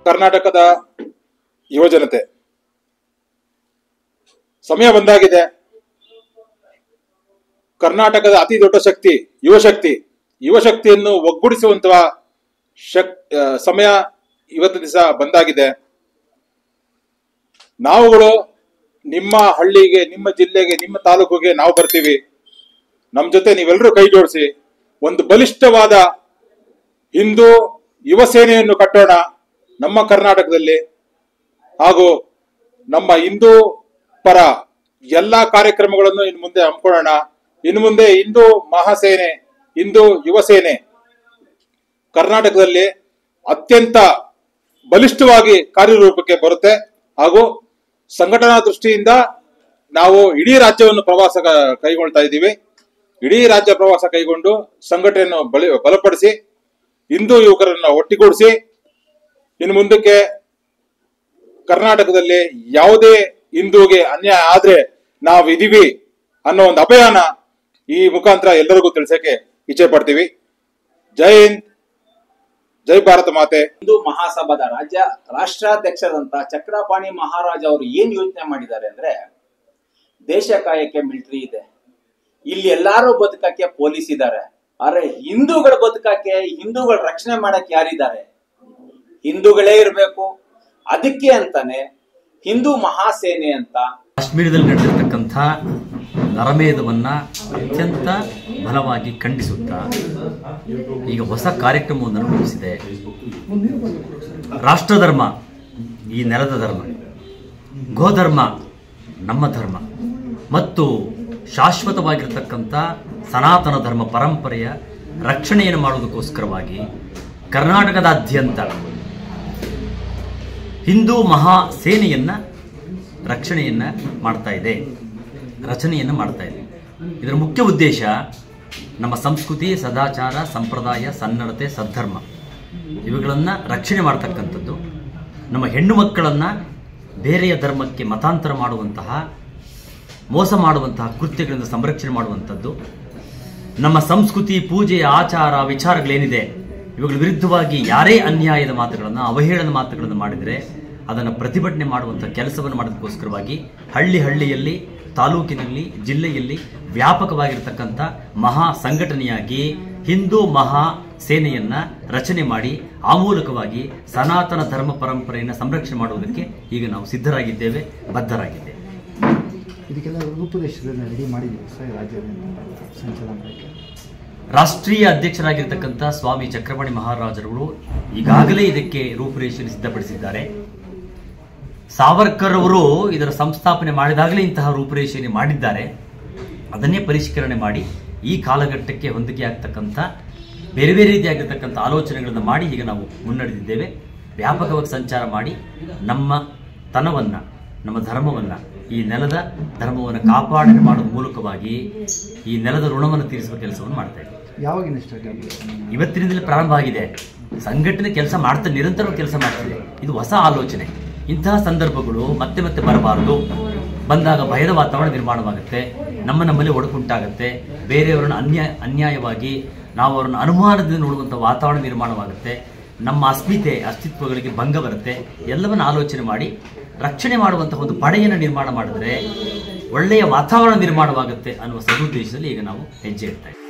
ಕರ್ನಾಟಕದ ಯುವಜನತೆ, ಸಮಯ ಬಂದಾಗಿದೆ. ಕರ್ನಾಟಕದ ಅತಿ ದೊಡ್ಡ ಶಕ್ತಿ ಯುವಶಕ್ತಿಯನ್ನು ಒಗ್ಗೂಡಿಸುವಂತಹ ಸಮಯ ಇವತ್ತು ದಿವಸ ಬಂದಾಗಿದೆ. ನಾವುಗಳು ನಿಮ್ಮ ಹಳ್ಳಿಗೆ, ನಿಮ್ಮ ಜಿಲ್ಲೆಗೆ, ನಿಮ್ಮ ತಾಲೂಕಿಗೆ ನಾವು ಬರ್ತೀವಿ. ನಮ್ಮ ಜೊತೆ ನೀವೆಲ್ಲರೂ ಕೈ ಜೋಡಿಸಿ ಒಂದು ಬಲಿಷ್ಠವಾದ ಹಿಂದೂ ಯುವ ಸೇನೆಯನ್ನು ಕಟ್ಟೋಣ ನಮ್ಮ ಕರ್ನಾಟಕದಲ್ಲಿ. ಹಾಗೂ ನಮ್ಮ ಹಿಂದೂ ಪರ ಎಲ್ಲಾ ಕಾರ್ಯಕ್ರಮಗಳನ್ನು ಇನ್ನು ಮುಂದೆ ಹಮ್ಮಿಕೊಳ್ಳೋಣ. ಇನ್ನು ಮುಂದೆ ಹಿಂದೂ ಮಹಾಸೇನೆ, ಹಿಂದೂ ಯುವ ಸೇನೆ ಕರ್ನಾಟಕದಲ್ಲಿ ಅತ್ಯಂತ ಬಲಿಷ್ಠವಾಗಿ ಕಾರ್ಯರೂಪಕ್ಕೆ ಬರುತ್ತೆ. ಹಾಗೂ ಸಂಘಟನಾ ದೃಷ್ಟಿಯಿಂದ ನಾವು ಇಡೀ ರಾಜ್ಯವನ್ನು ಪ್ರವಾಸ ಕೈಗೊಳ್ತಾ ಇದ್ದೀವಿ. ಇಡೀ ರಾಜ್ಯ ಪ್ರವಾಸ ಕೈಗೊಂಡು ಸಂಘಟನೆಯನ್ನು ಬಲಪಡಿಸಿ ಹಿಂದೂ ಯುವಕರನ್ನ ಒಟ್ಟಿಗೂಡಿಸಿ ಇನ್ನು ಮುಂದಕ್ಕೆ ಕರ್ನಾಟಕದಲ್ಲಿ ಯಾವುದೇ ಹಿಂದೂಗೆ ಅನ್ಯಾಯ ಆದ್ರೆ ನಾವಿದೀವಿ ಅನ್ನೋ ಒಂದು ಅಭಿಯಾನ ಈ ಮುಖಾಂತರ ಎಲ್ಲರಿಗೂ ತಿಳಿಸಕ್ಕೆ ಇಚ್ಛೆ ಪಡ್ತೀವಿ. ಜೈ ಹಿಂದ್, ಜೈ ಭಾರತ ಮಾತೆ. ಹಿಂದೂ ಮಹಾಸಭಾದ ರಾಷ್ಟ್ರಾಧ್ಯಕ್ಷರಂತ ಚಕ್ರಪಾಣಿ ಮಹಾರಾಜ್ ಅವರು ಏನ್ ಯೋಚನೆ ಮಾಡಿದ್ದಾರೆ ಅಂದ್ರೆ, ದೇಶ ಕಾಯಕ್ಕೆ ಮಿಲಿಟರಿ ಇದೆ, ಇಲ್ಲಿ ಎಲ್ಲಾರು ಬದುಕಕ್ಕೆ ಪೊಲೀಸ್ ಇದ್ದಾರೆ, ಆದ್ರೆ ಹಿಂದೂಗಳ ಬದುಕಕ್ಕೆ, ಹಿಂದೂಗಳ ರಕ್ಷಣೆ ಮಾಡಕ್ಕೆ ಯಾರಿದ್ದಾರೆ? ಹಿಂದೂಗಳೇ ಇರಬೇಕು. ಅದಕ್ಕೆ ಅಂತಾನೆ ಹಿಂದೂ ಮಹಾಸೇನೆ ಅಂತ ಕಾಶ್ಮೀರದಲ್ಲಿ ನಡೆದಿರ್ತಕ್ಕಂಥ ನರಮೇಧವನ್ನ ಅತ್ಯಂತ ಬಲವಾಗಿ ಖಂಡಿಸುತ್ತಾ ಈಗ ಹೊಸ ಕಾರ್ಯಕ್ರಮವನ್ನು ರೂಪಿಸಿದೆ. ರಾಷ್ಟ್ರಧರ್ಮ ಈ ನೆಲದ ಧರ್ಮ, ಗೋಧರ್ಮ ನಮ್ಮ ಧರ್ಮ ಮತ್ತು ಶಾಶ್ವತವಾಗಿರತಕ್ಕಂಥ ಸನಾತನ ಧರ್ಮ ಪರಂಪರೆಯ ರಕ್ಷಣೆಯನ್ನು ಮಾಡುವುದಕ್ಕೋಸ್ಕರವಾಗಿ ಕರ್ನಾಟಕದಾದ್ಯಂತ ಹಿಂದೂ ಮಹಾಸೇನೆಯನ್ನ ರಚನೆಯನ್ನು ಮಾಡ್ತಾ ಇದೆ. ಇದರ ಮುಖ್ಯ ಉದ್ದೇಶ ನಮ್ಮ ಸಂಸ್ಕೃತಿ, ಸದಾಚಾರ, ಸಂಪ್ರದಾಯ, ಸನ್ನಡತೆ, ಸದ್ಧರ್ಮ ಇವುಗಳನ್ನು ರಕ್ಷಣೆ ಮಾಡ್ತಕ್ಕಂಥದ್ದು. ನಮ್ಮ ಹೆಣ್ಣು ಮಕ್ಕಳನ್ನು ಬೇರೆಯ ಧರ್ಮಕ್ಕೆ ಮತಾಂತರ ಮಾಡುವಂತಹ, ಮೋಸ ಮಾಡುವಂತಹ ಕೃತ್ಯಗಳಿಂದ ಸಂರಕ್ಷಣೆ ಮಾಡುವಂಥದ್ದು. ನಮ್ಮ ಸಂಸ್ಕೃತಿ, ಪೂಜೆ, ಆಚಾರ, ವಿಚಾರಗಳೇನಿದೆ ಇವುಗಳ ವಿರುದ್ಧವಾಗಿ ಯಾರೇ ಅನ್ಯಾಯದ ಮಾತುಗಳನ್ನು, ಅವಹೇಳನ ಮಾತುಗಳನ್ನು ಮಾಡಿದರೆ ಅದನ್ನು ಪ್ರತಿಭಟನೆ ಮಾಡುವಂಥ ಕೆಲಸವನ್ನು ಮಾಡೋದಕ್ಕೋಸ್ಕರವಾಗಿ ಹಳ್ಳಿಯಲ್ಲಿ, ತಾಲೂಕಿನಲ್ಲಿ, ಜಿಲ್ಲೆಯಲ್ಲಿ ವ್ಯಾಪಕವಾಗಿರ್ತಕ್ಕಂಥ ಮಹಾ ಸಂಘಟನೆಯಾಗಿ ಹಿಂದೂ ಮಹಾ ಸೇನೆಯನ್ನ ರಚನೆ ಮಾಡಿ ಆ ಮೂಲಕವಾಗಿ ಸನಾತನ ಧರ್ಮ ಪರಂಪರೆಯನ್ನು ಸಂರಕ್ಷಣೆ ಮಾಡುವುದಕ್ಕೆ ಈಗ ನಾವು ಸಿದ್ಧರಾಗಿದ್ದೇವೆ, ಬದ್ಧರಾಗಿದ್ದೇವೆ. ಇದಕ್ಕೆಲ್ಲ ರೂಪುರೇಷೆಗಳನ್ನು ರೆಡಿ ಮಾಡಿದ್ದೀವಿ ಸರ್ ರಾಜ್ಯದಿಂದ ಸಂಚಾಲನಕ್ಕೆ. ರಾಷ್ಟ್ರೀಯ ಅಧ್ಯಕ್ಷರಾಗಿರ್ತಕ್ಕಂಥ ಸ್ವಾಮಿ ಚಕ್ರಪಾಣಿ ಮಹಾರಾಜರುಗಳು ಈಗಾಗಲೇ ಇದಕ್ಕೆ ರೂಪುರೇಷೆಯನ್ನು ಸಿದ್ಧಪಡಿಸಿದ್ದಾರೆ. ಸಾವರ್ಕರ್ ಅವರು ಇದರ ಸಂಸ್ಥಾಪನೆ ಮಾಡಿದಾಗಲೇ ಇಂತಹ ರೂಪುರೇಷೆಯನ್ನು ಮಾಡಿದ್ದಾರೆ. ಅದನ್ನೇ ಪರಿಷ್ಕರಣೆ ಮಾಡಿ ಈ ಕಾಲಘಟ್ಟಕ್ಕೆ ಹೊಂದಿಕೆ ಆಗ್ತಕ್ಕಂಥ ಬೇರೆ ಬೇರೆ ರೀತಿಯಾಗಿರ್ತಕ್ಕಂಥ ಆಲೋಚನೆಗಳನ್ನು ಮಾಡಿ ಈಗ ನಾವು ಮುನ್ನಡೆದಿದ್ದೇವೆ. ವ್ಯಾಪಕವಾಗಿ ಸಂಚಾರ ಮಾಡಿ ನಮ್ಮ ತನವನ್ನು, ನಮ್ಮ ಧರ್ಮವನ್ನು, ಈ ನೆಲದ ಧರ್ಮವನ್ನು ಕಾಪಾಡಣೆ ಮಾಡುವ ಮೂಲಕವಾಗಿ ಈ ನೆಲದ ಋಣವನ್ನು ತೀರಿಸುವ ಕೆಲಸವನ್ನು ಮಾಡ್ತಾ ಇದ್ದೀವಿ. ಯಾವಾಗಿನ ಸ್ಟಾರ್ಟ್ ಆಗಿದೆ? ಇವತ್ತಿನಿಂದಲೇ ಪ್ರಾರಂಭ ಆಗಿದೆ. ಸಂಘಟನೆ ಕೆಲಸ ಮಾಡ್ತಾ ನಿರಂತರವಾಗಿ ಕೆಲಸ ಮಾಡ್ತಿದೆ. ಇದು ಹೊಸ ಆಲೋಚನೆ. ಇಂತಹ ಸಂದರ್ಭಗಳು ಮತ್ತೆ ಮತ್ತೆ ಬರಬಾರದು. ಬಂದಾಗ ಭಯದ ವಾತಾವರಣ ನಿರ್ಮಾಣವಾಗುತ್ತೆ, ನಮ್ಮಲ್ಲಿ ಒಡಕುಂಟಾಗುತ್ತೆ, ಬೇರೆಯವರನ್ನು ಅನ್ಯಾಯವಾಗಿ ನಾವು ಅವರನ್ನು ಅನುಮಾನದಿಂದ ನೋಡುವಂಥ ವಾತಾವರಣ ನಿರ್ಮಾಣವಾಗುತ್ತೆ, ನಮ್ಮ ಅಸ್ತಿತ್ವಗಳಿಗೆ ಭಂಗ ಬರುತ್ತೆ. ಎಲ್ಲವನ್ನು ಆಲೋಚನೆ ಮಾಡಿ ರಕ್ಷಣೆ ಮಾಡುವಂತಹ ಒಂದು ಪಡೆಯನ್ನು ನಿರ್ಮಾಣ ಮಾಡಿದ್ರೆ ಒಳ್ಳೆಯ ವಾತಾವರಣ ನಿರ್ಮಾಣವಾಗುತ್ತೆ ಅನ್ನುವ ಸದುದ್ದೇಶದಲ್ಲಿ ಈಗ ನಾವು ಹೆಜ್ಜೆ ಇಡ್ತಾ ಇದ್ದೀವಿ.